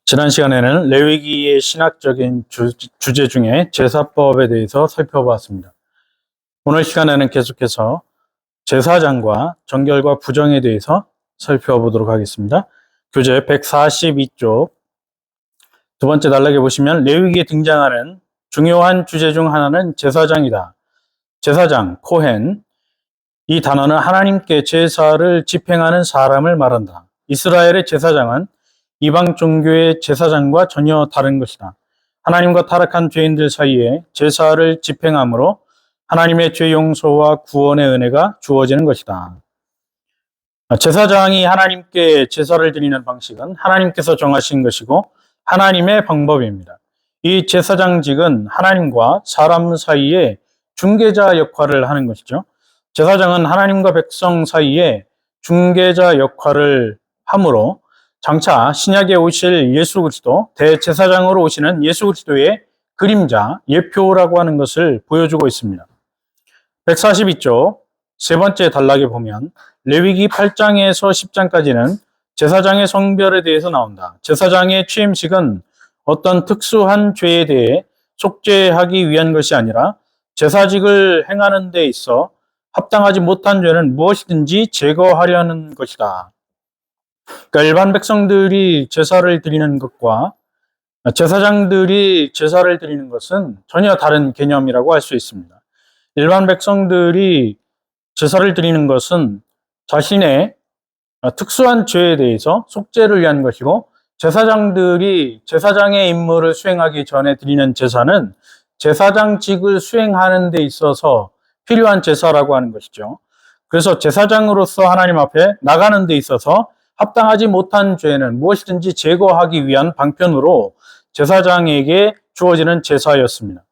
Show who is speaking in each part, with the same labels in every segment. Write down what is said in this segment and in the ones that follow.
Speaker 1: 지난 시간에는 레위기의 신학적인 주제 중에 제사법에 대해서 살펴보았습니다. 오늘 시간에는 계속해서 제사장과 정결과 부정에 대해서 살펴보도록 하겠습니다. 교재 142쪽 두 번째 단락에 보시면 레위기에 등장하는 중요한 주제 중 하나는 제사장이다. 제사장, 코헨, 이 단어는 하나님께 제사를 집행하는 사람을 말한다. 이스라엘의 제사장은 이방 종교의 제사장과 전혀 다른 것이다. 하나님과 타락한 죄인들 사이에 제사를 집행함으로 하나님의 죄 용서와 구원의 은혜가 주어지는 것이다. 제사장이 하나님께 제사를 드리는 방식은 하나님께서 정하신 것이고 하나님의 방법입니다. 이 제사장직은 하나님과 사람 사이에 중개자 역할을 하는 것이죠. 제사장은 하나님과 백성 사이에 중개자 역할을 하므로 장차 신약에 오실 예수 그리스도, 대제사장으로 오시는 예수 그리스도의 그림자, 예표라고 하는 것을 보여주고 있습니다. 142쪽 세 번째 단락에 보면 레위기 8장에서 10장까지는 제사장의 성별에 대해서 나온다. 제사장의 취임식은 어떤 특수한 죄에 대해 속죄하기 위한 것이 아니라 제사직을 행하는 데 있어 합당하지 못한 죄는 무엇이든지 제거하려는 것이다. 그러니까 일반 백성들이 제사를 드리는 것과 제사장들이 제사를 드리는 것은 전혀 다른 개념이라고 할 수 있습니다. 일반 백성들이 제사를 드리는 것은 자신의 특수한 죄에 대해서 속죄를 위한 것이고, 제사장들이 제사장의 임무를 수행하기 전에 드리는 제사는 제사장직을 수행하는 데 있어서 필요한 제사라고 하는 것이죠. 그래서 제사장으로서 하나님 앞에 나가는 데 있어서 합당하지 못한 죄는 무엇이든지 제거하기 위한 방편으로 제사장에게 주어지는 제사였습니다.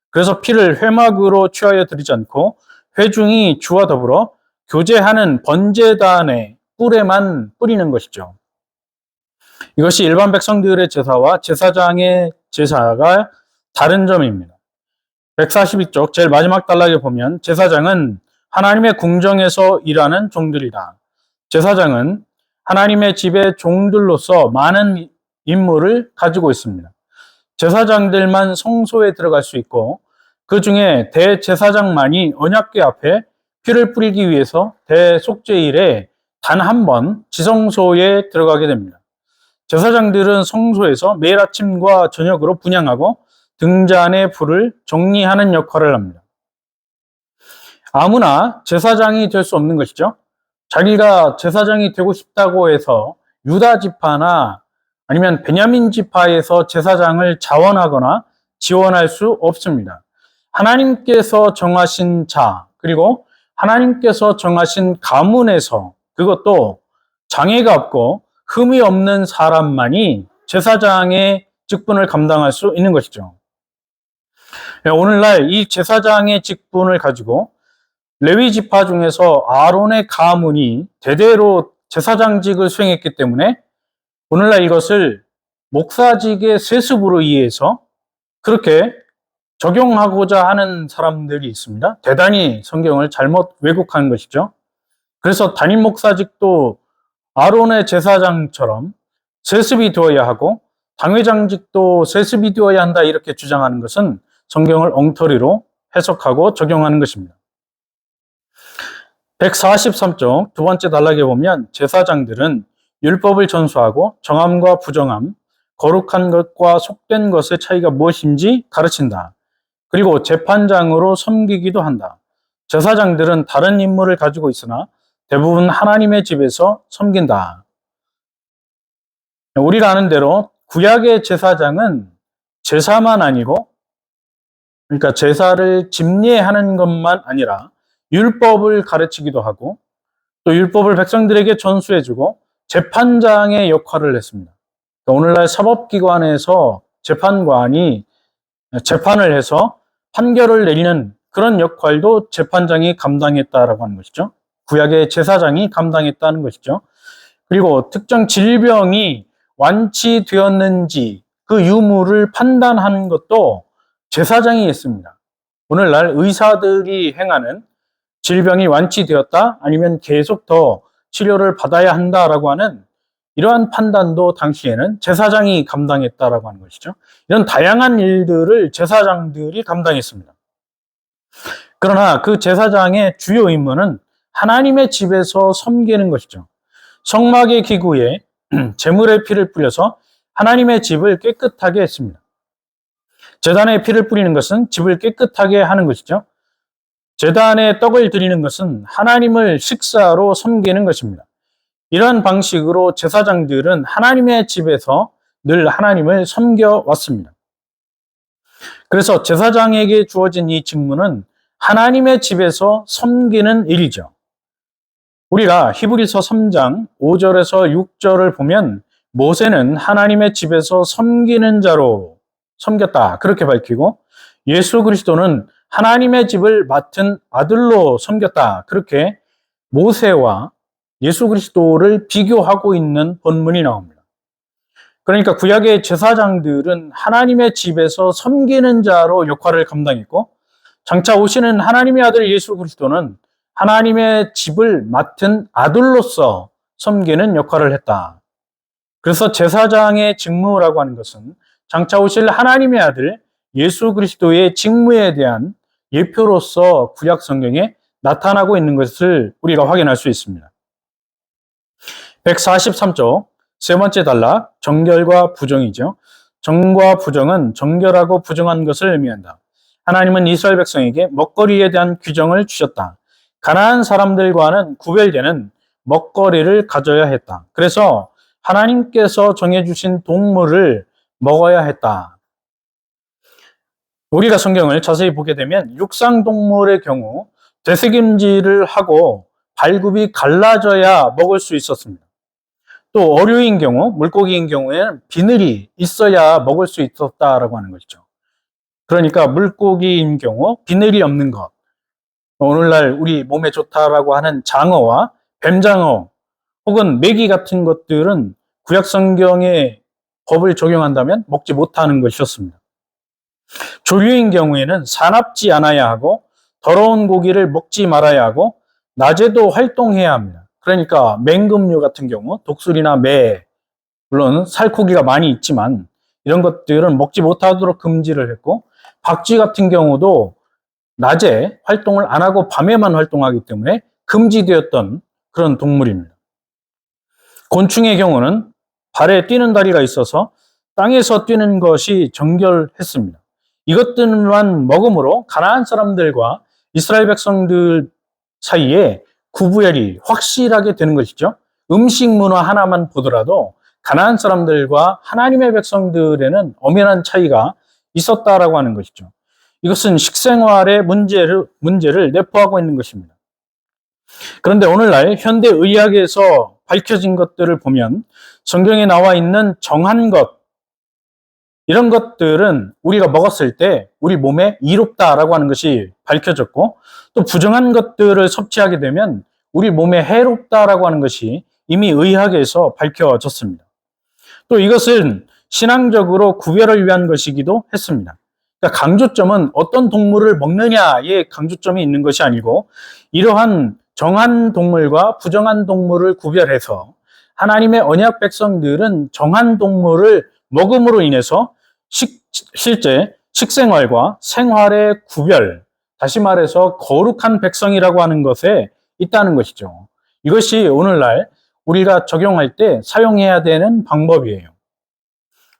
Speaker 1: 그래서 피를 회막으로 취하여 드리지 않고 회중이 주와 더불어 교제하는 번제단의 뿔에만 뿌리는 것이죠. 이것이 일반 백성들의 제사와 제사장의 제사가 다른 점입니다. 142쪽 제일 마지막 단락에 보면 제사장은 하나님의 궁정에서 일하는 종들이다. 제사장은 하나님의 집의 종들로서 많은 임무를 가지고 있습니다. 제사장들만 성소에 들어갈 수 있고 그 중에 대제사장만이 언약궤 앞에 피를 뿌리기 위해서 대속죄일에 단 한 번 지성소에 들어가게 됩니다. 제사장들은 성소에서 매일 아침과 저녁으로 분향하고 등잔의 불을 정리하는 역할을 합니다. 아무나 제사장이 될 수 없는 것이죠. 자기가 제사장이 되고 싶다고 해서 유다 지파나 아니면 베냐민 지파에서 제사장을 자원하거나 지원할 수 없습니다. 하나님께서 정하신 자, 그리고 하나님께서 정하신 가문에서, 그것도 장애가 없고 흠이 없는 사람만이 제사장의 직분을 감당할 수 있는 것이죠. 오늘날 이 제사장의 직분을 가지고 레위 지파 중에서 아론의 가문이 대대로 제사장직을 수행했기 때문에 오늘날 이것을 목사직의 세습으로 이해해서 그렇게 적용하고자 하는 사람들이 있습니다. 대단히 성경을 잘못 왜곡한 것이죠. 그래서 담임 목사직도 아론의 제사장처럼 세습이 되어야 하고 당회장직도 세습이 되어야 한다, 이렇게 주장하는 것은 성경을 엉터리로 해석하고 적용하는 것입니다. 143쪽 두 번째 단락에 보면 제사장들은 율법을 전수하고 정함과 부정함, 거룩한 것과 속된 것의 차이가 무엇인지 가르친다. 그리고 재판장으로 섬기기도 한다. 제사장들은 다른 임무를 가지고 있으나 대부분 하나님의 집에서 섬긴다. 우리가 아는 대로 구약의 제사장은 제사만 아니고, 그러니까 제사를 집례하는 것만 아니라 율법을 가르치기도 하고 또 율법을 백성들에게 전수해주고 재판장의 역할을 했습니다. 오늘날 사법기관에서 재판관이 재판을 해서 판결을 내리는 그런 역할도 재판장이 감당했다라고 하는 것이죠. 구약의 제사장이 감당했다는 것이죠. 그리고 특정 질병이 완치되었는지 그 유무를 판단하는 것도 제사장이 했습니다. 오늘날 의사들이 행하는 질병이 완치되었다, 아니면 계속 더 치료를 받아야 한다라고 하는 이러한 판단도 당시에는 제사장이 감당했다라고 하는 것이죠. 이런 다양한 일들을 제사장들이 감당했습니다. 그러나 그 제사장의 주요 임무는 하나님의 집에서 섬기는 것이죠. 성막의 기구에 제물의 피를 뿌려서 하나님의 집을 깨끗하게 했습니다. 제단에 피를 뿌리는 것은 집을 깨끗하게 하는 것이죠. 제단에 떡을 드리는 것은 하나님을 식사로 섬기는 것입니다. 이러한 방식으로 제사장들은 하나님의 집에서 늘 하나님을 섬겨왔습니다. 그래서 제사장에게 주어진 이 직무는 하나님의 집에서 섬기는 일이죠. 우리가 히브리서 3장 5절에서 6절을 보면 모세는 하나님의 집에서 섬기는 자로 섬겼다 그렇게 밝히고, 예수 그리스도는 하나님의 집을 맡은 아들로 섬겼다 그렇게 모세와 예수 그리스도를 비교하고 있는 본문이 나옵니다. 그러니까 구약의 제사장들은 하나님의 집에서 섬기는 자로 역할을 감당했고, 장차 오시는 하나님의 아들 예수 그리스도는 하나님의 집을 맡은 아들로서 섬기는 역할을 했다. 그래서 제사장의 직무라고 하는 것은 장차 오실 하나님의 아들 예수 그리스도의 직무에 대한 예표로서 구약 성경에 나타나고 있는 것을 우리가 확인할 수 있습니다. 143쪽 세 번째 단락, 정결과 부정이죠. 정과 부정은 정결하고 부정한 것을 의미한다. 하나님은 이스라엘 백성에게 먹거리에 대한 규정을 주셨다. 가난한 사람들과는 구별되는 먹거리를 가져야 했다. 그래서 하나님께서 정해주신 동물을 먹어야 했다. 우리가 성경을 자세히 보게 되면 육상동물의 경우 되새김질을 하고 발굽이 갈라져야 먹을 수 있었습니다. 또 어류인 경우, 물고기인 경우에는 비늘이 있어야 먹을 수 있었다라고 하는 것이죠. 그러니까 물고기인 경우 비늘이 없는 것, 오늘날 우리 몸에 좋다라고 하는 장어와 뱀장어 혹은 메기 같은 것들은 구약 성경의 법을 적용한다면 먹지 못하는 것이었습니다. 조류인 경우에는 사납지 않아야 하고 더러운 고기를 먹지 말아야 하고 낮에도 활동해야 합니다. 그러니까 맹금류 같은 경우 독수리나 매, 물론 살코기가 많이 있지만 이런 것들은 먹지 못하도록 금지를 했고, 박쥐 같은 경우도 낮에 활동을 안 하고 밤에만 활동하기 때문에 금지되었던 그런 동물입니다. 곤충의 경우는 발에 뛰는 다리가 있어서 땅에서 뛰는 것이 정결했습니다. 이것들만 먹음으로 가나안 사람들과 이스라엘 백성들 사이에 구분이 확실하게 되는 것이죠. 음식 문화 하나만 보더라도 가나안 사람들과 하나님의 백성들에는 엄연한 차이가 있었다라고 하는 것이죠. 이것은 식생활의 문제를 내포하고 있는 것입니다. 그런데 오늘날 현대의학에서 밝혀진 것들을 보면 성경에 나와 있는 정한 것, 이런 것들은 우리가 먹었을 때 우리 몸에 이롭다라고 하는 것이 밝혀졌고, 또 부정한 것들을 섭취하게 되면 우리 몸에 해롭다라고 하는 것이 이미 의학에서 밝혀졌습니다. 또 이것은 신앙적으로 구별을 위한 것이기도 했습니다. 그러니까 강조점은 어떤 동물을 먹느냐에 강조점이 있는 것이 아니고, 이러한 정한 동물과 부정한 동물을 구별해서 하나님의 언약 백성들은 정한 동물을 먹음으로 인해서 실제 식생활과 생활의 구별, 다시 말해서 거룩한 백성이라고 하는 것에 있다는 것이죠. 이것이 오늘날 우리가 적용할 때 사용해야 되는 방법이에요.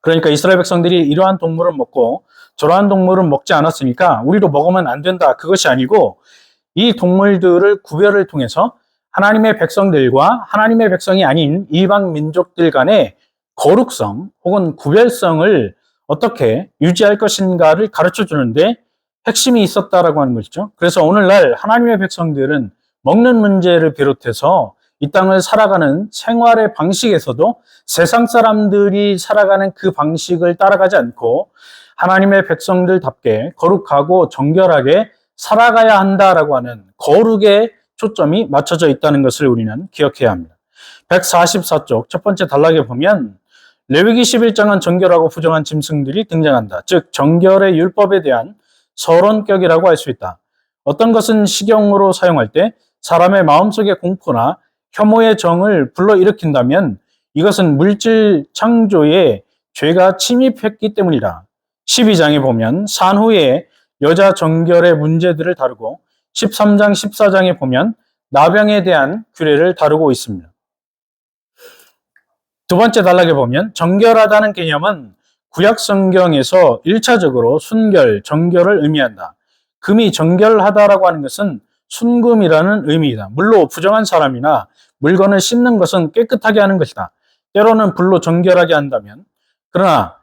Speaker 1: 그러니까 이스라엘 백성들이 이러한 동물을 먹고 저러한 동물은 먹지 않았으니까 우리도 먹으면 안 된다, 그것이 아니고 이 동물들을 구별을 통해서 하나님의 백성들과 하나님의 백성이 아닌 이방 민족들 간의 거룩성 혹은 구별성을 어떻게 유지할 것인가를 가르쳐 주는데 핵심이 있었다라고 하는 것이죠. 그래서 오늘날 하나님의 백성들은 먹는 문제를 비롯해서 이 땅을 살아가는 생활의 방식에서도 세상 사람들이 살아가는 그 방식을 따라가지 않고 하나님의 백성들답게 거룩하고 정결하게 살아가야 한다라고 하는 거룩의 초점이 맞춰져 있다는 것을 우리는 기억해야 합니다. 144쪽 첫 번째 단락에 보면 레위기 11장은 정결하고 부정한 짐승들이 등장한다. 즉 정결의 율법에 대한 서론격이라고 할 수 있다. 어떤 것은 식용으로 사용할 때 사람의 마음속의 공포나 혐오의 정을 불러일으킨다면 이것은 물질 창조에 죄가 침입했기 때문이다. 12장에 보면 산후에 여자 정결의 문제들을 다루고 13장, 14장에 보면 나병에 대한 규례를 다루고 있습니다. 두 번째 단락에 보면 정결하다는 개념은 구약 성경에서 1차적으로 순결, 정결을 의미한다. 금이 정결하다라고 하는 것은 순금이라는 의미이다. 물로 부정한 사람이나 물건을 씻는 것은 깨끗하게 하는 것이다. 때로는 불로 정결하게 한다면, 그러나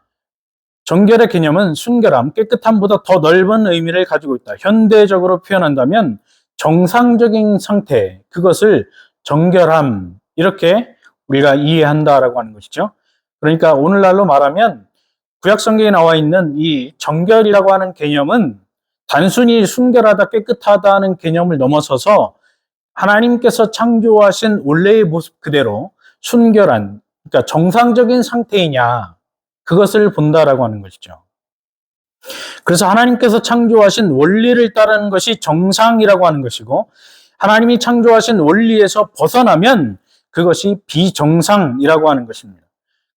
Speaker 1: 정결의 개념은 순결함, 깨끗함보다 더 넓은 의미를 가지고 있다. 현대적으로 표현한다면 정상적인 상태, 그것을 정결함, 이렇게 우리가 이해한다라고 하는 것이죠. 그러니까 오늘날로 말하면 구약 성경에 나와 있는 이 정결이라고 하는 개념은 단순히 순결하다, 깨끗하다는 개념을 넘어서서 하나님께서 창조하신 원래의 모습 그대로 순결한, 그러니까 정상적인 상태이냐, 그것을 본다라고 하는 것이죠. 그래서 하나님께서 창조하신 원리를 따르는 것이 정상이라고 하는 것이고, 하나님이 창조하신 원리에서 벗어나면 그것이 비정상이라고 하는 것입니다.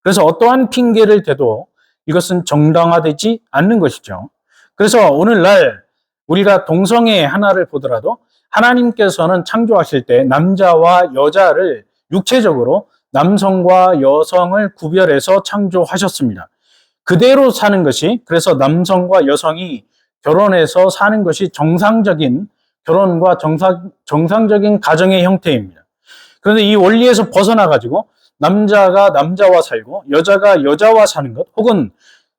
Speaker 1: 그래서 어떠한 핑계를 대도 이것은 정당화되지 않는 것이죠. 그래서 오늘날 우리가 동성애 하나를 보더라도 하나님께서는 창조하실 때 남자와 여자를 육체적으로 남성과 여성을 구별해서 창조하셨습니다. 그대로 사는 것이, 그래서 남성과 여성이 결혼해서 사는 것이 정상적인 결혼과 정상적인 가정의 형태입니다. 그런데 이 원리에서 벗어나가지고 남자가 남자와 살고 여자가 여자와 사는 것, 혹은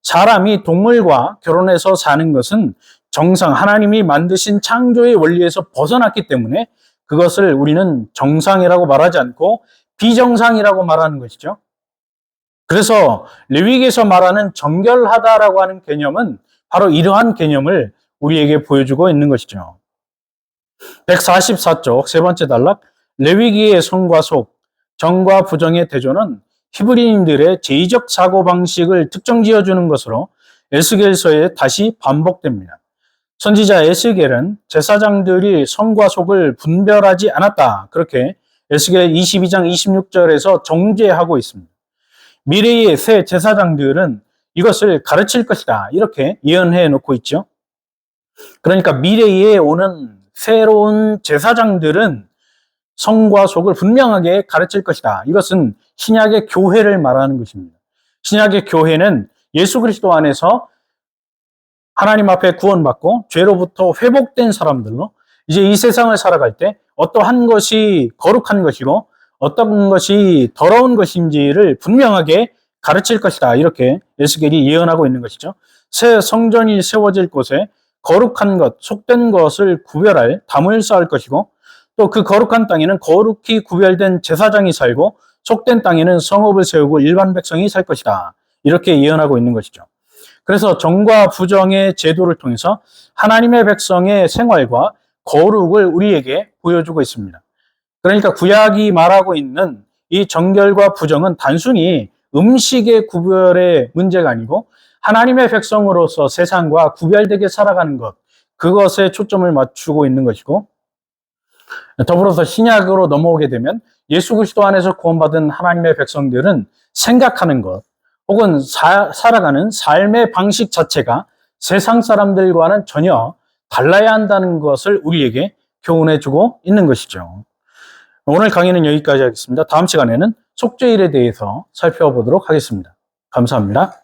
Speaker 1: 사람이 동물과 결혼해서 사는 것은 정상, 하나님이 만드신 창조의 원리에서 벗어났기 때문에 그것을 우리는 정상이라고 말하지 않고 비정상이라고 말하는 것이죠. 그래서 레위기에서 말하는 정결하다라고 하는 개념은 바로 이러한 개념을 우리에게 보여주고 있는 것이죠. 144쪽 세 번째 단락, 레위기의 성과 속, 정과 부정의 대조는 히브리인들의 제의적 사고방식을 특정 지어주는 것으로 에스겔서에 다시 반복됩니다. 선지자 에스겔은 제사장들이 성과 속을 분별하지 않았다, 그렇게 에스겔 22장 26절에서 정죄하고 있습니다. 미래의 새 제사장들은 이것을 가르칠 것이다, 이렇게 예언해 놓고 있죠. 그러니까 미래에 오는 새로운 제사장들은 성과 속을 분명하게 가르칠 것이다. 이것은 신약의 교회를 말하는 것입니다. 신약의 교회는 예수 그리스도 안에서 하나님 앞에 구원받고 죄로부터 회복된 사람들로 이제 이 세상을 살아갈 때 어떠한 것이 거룩한 것이고 어떤 것이 더러운 것인지를 분명하게 가르칠 것이다, 이렇게 에스겔이 예언하고 있는 것이죠. 새 성전이 세워질 곳에 거룩한 것, 속된 것을 구별할 담을 쌓을 것이고, 또 그 거룩한 땅에는 거룩히 구별된 제사장이 살고 속된 땅에는 성읍을 세우고 일반 백성이 살 것이다, 이렇게 예언하고 있는 것이죠. 그래서 정과 부정의 제도를 통해서 하나님의 백성의 생활과 거룩을 우리에게 보여주고 있습니다. 그러니까 구약이 말하고 있는 이 정결과 부정은 단순히 음식의 구별의 문제가 아니고 하나님의 백성으로서 세상과 구별되게 살아가는 것, 그것에 초점을 맞추고 있는 것이고, 더불어서 신약으로 넘어오게 되면 예수 그리스도 안에서 구원받은 하나님의 백성들은 생각하는 것, 혹은 살아가는 삶의 방식 자체가 세상 사람들과는 전혀 달라야 한다는 것을 우리에게 교훈해주고 있는 것이죠. 오늘 강의는 여기까지 하겠습니다. 다음 시간에는 속죄일에 대해서 살펴보도록 하겠습니다. 감사합니다.